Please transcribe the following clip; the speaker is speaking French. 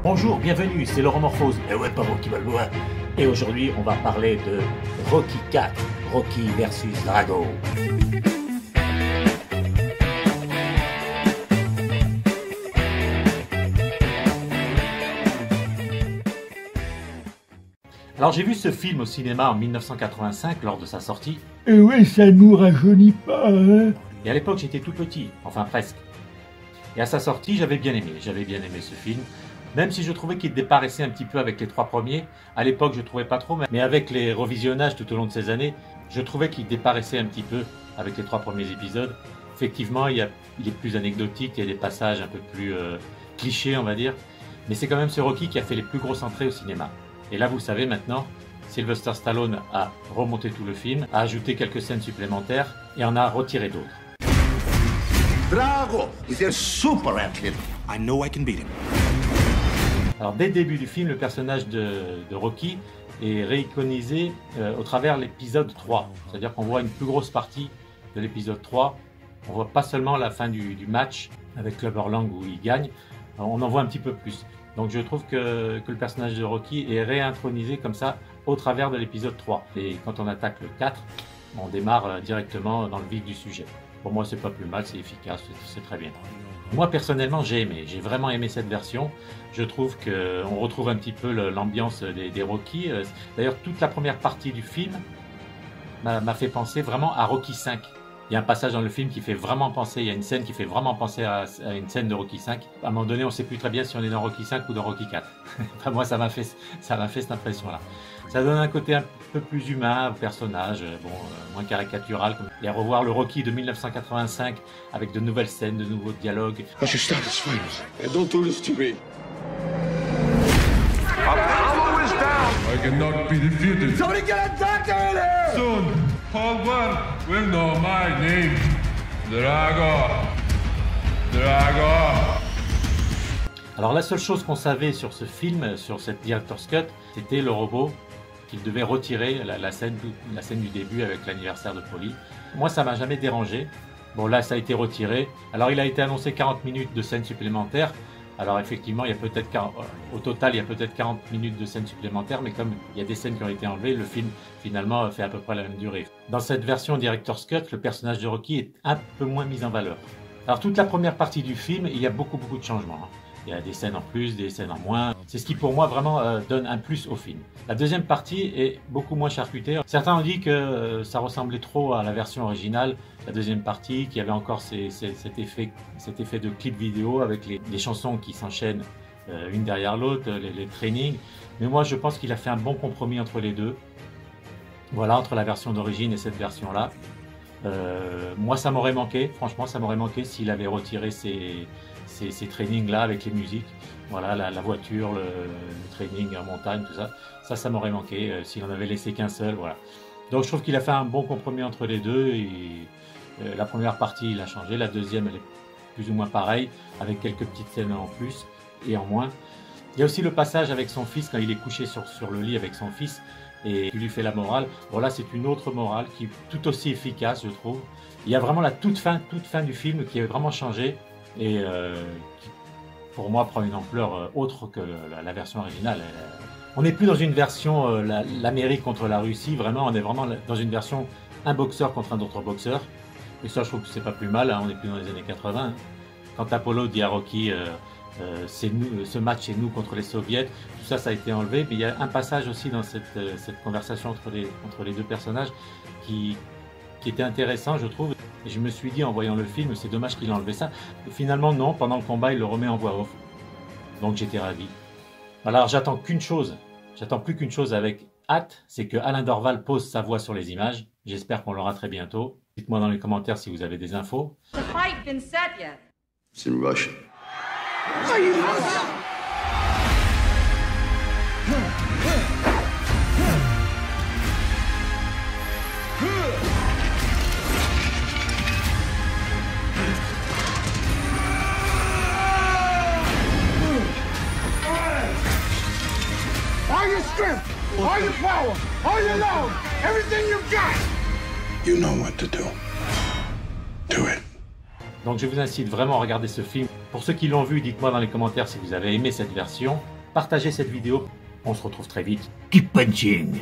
Bonjour, bienvenue, c'est Laurent Morphose. Et ouais, pas Rocky Balboa. Et aujourd'hui, on va parler de Rocky 4, Rocky versus Drago. Alors j'ai vu ce film au cinéma en 1985 lors de sa sortie. Et ouais, ça nous rajeunit pas, hein. Et à l'époque, j'étais tout petit, enfin presque. Et à sa sortie, j'avais bien aimé ce film. Même si je trouvais qu'il dépassait un petit peu avec les trois premiers, à l'époque je ne trouvais pas trop, mais avec les revisionnages tout au long de ces années, je trouvais qu'il dépassait un petit peu avec les trois premiers épisodes. Effectivement, il est plus anecdotique, il y a des passages un peu plus clichés, on va dire, mais c'est quand même ce Rocky qui a fait les plus grosses entrées au cinéma. Et là, vous savez maintenant, Sylvester Stallone a remonté tout le film, a ajouté quelques scènes supplémentaires et en a retiré d'autres. Drago is a super athlete. I know I can beat him. Alors dès le début du film, le personnage de Rocky est réiconisé au travers l'épisode 3. C'est-à-dire qu'on voit une plus grosse partie de l'épisode 3. On voit pas seulement la fin du match avec Clubber Lang où il gagne, on en voit un petit peu plus. Donc je trouve que le personnage de Rocky est réintronisé comme ça au travers de l'épisode 3. Et quand on attaque le 4, on démarre directement dans le vif du sujet. Pour moi, c'est pas plus mal, c'est efficace, c'est très bien. Moi, personnellement, j'ai vraiment aimé cette version. Je trouve qu'on retrouve un petit peu l'ambiance des Rocky. D'ailleurs, toute la première partie du film m'a fait penser vraiment à Rocky 5. Il y a un passage dans le film qui fait vraiment penser, il y a une scène qui fait vraiment penser à une scène de Rocky 5. À un moment donné, on ne sait plus très bien si on est dans Rocky 5 ou dans Rocky 4. Enfin, moi, ça m'a fait cette impression-là. Ça donne un côté un peu plus humain au personnage, moins caricatural. Et à revoir le Rocky de 1985 avec de nouvelles scènes, de nouveaux dialogues. I should stop this fight. And don't do this to me. Apollo is down. I cannot be defeated. Somebody get a doctor in here. Soon, Paul One will know my name. Drago. Drago. Alors la seule chose qu'on savait sur ce film, sur cette Director's Cut, c'était le robot qu'il devait retirer, la scène du début avec l'anniversaire de Paulie. Moi, ça m'a jamais dérangé. Bon, là, ça a été retiré. Alors, il a été annoncé 40 minutes de scènes supplémentaires. Alors, effectivement, au total, il y a peut-être 40 minutes de scènes supplémentaires, mais comme il y a des scènes qui ont été enlevées, le film, finalement, fait à peu près la même durée. Dans cette version Director's Cut, le personnage de Rocky est un peu moins mis en valeur. Alors, toute la première partie du film, il y a beaucoup de changements. Il y a des scènes en plus, des scènes en moins. C'est ce qui pour moi vraiment donne un plus au film. La deuxième partie est beaucoup moins charcutée. Certains ont dit que ça ressemblait trop à la version originale, la deuxième partie, qui avait encore cet effet de clip vidéo avec les chansons qui s'enchaînent une derrière l'autre, les trainings. Mais moi je pense qu'il a fait un bon compromis entre les deux. Voilà, entre la version d'origine et cette version-là. Moi ça m'aurait manqué, franchement ça m'aurait manqué s'il avait retiré ces trainings-là avec les musiques. Voilà, la voiture, le training en montagne, tout ça. Ça m'aurait manqué s'il en avait laissé qu'un seul. Voilà. Donc je trouve qu'il a fait un bon compromis entre les deux. Et, la première partie, il a changé. La deuxième, elle est plus ou moins pareille, avec quelques petites scènes en plus et en moins. Il y a aussi le passage avec son fils, quand il est couché sur le lit avec son fils, et qui lui fait la morale. Bon là, c'est une autre morale qui est tout aussi efficace, je trouve. Il y a vraiment la toute fin du film qui est vraiment changée et qui, pour moi, prend une ampleur autre que la version originale. On n'est plus dans une version l'Amérique contre la Russie, vraiment, on est vraiment dans une version un boxeur contre un autre boxeur. Et ça, je trouve que c'est pas plus mal, hein, on n'est plus dans les années 80. Quand Apollo dit à Rocky ce match c'est nous contre les soviets, tout ça a été enlevé, mais il y a un passage aussi dans cette conversation entre les deux personnages qui était intéressant, je trouve. Et je me suis dit en voyant le film, c'est dommage qu'il ait enlevé ça. Et finalement non, pendant le combat il le remet en voix off, donc j'étais ravi. Alors j'attends plus qu'une chose avec hâte, c'est que Alain Dorval pose sa voix sur les images. J'espère qu'on l'aura très bientôt. Dites-moi dans les commentaires si vous avez des infos. The fight been set yet? It's in Russian. All your strength, all your power, all your love, everything you've got. You know what to do. Do it. Donc je vous incite vraiment à regarder ce film. Pour ceux qui l'ont vu, dites-moi dans les commentaires si vous avez aimé cette version. partagez cette vidéo. On se retrouve très vite. Keep punching.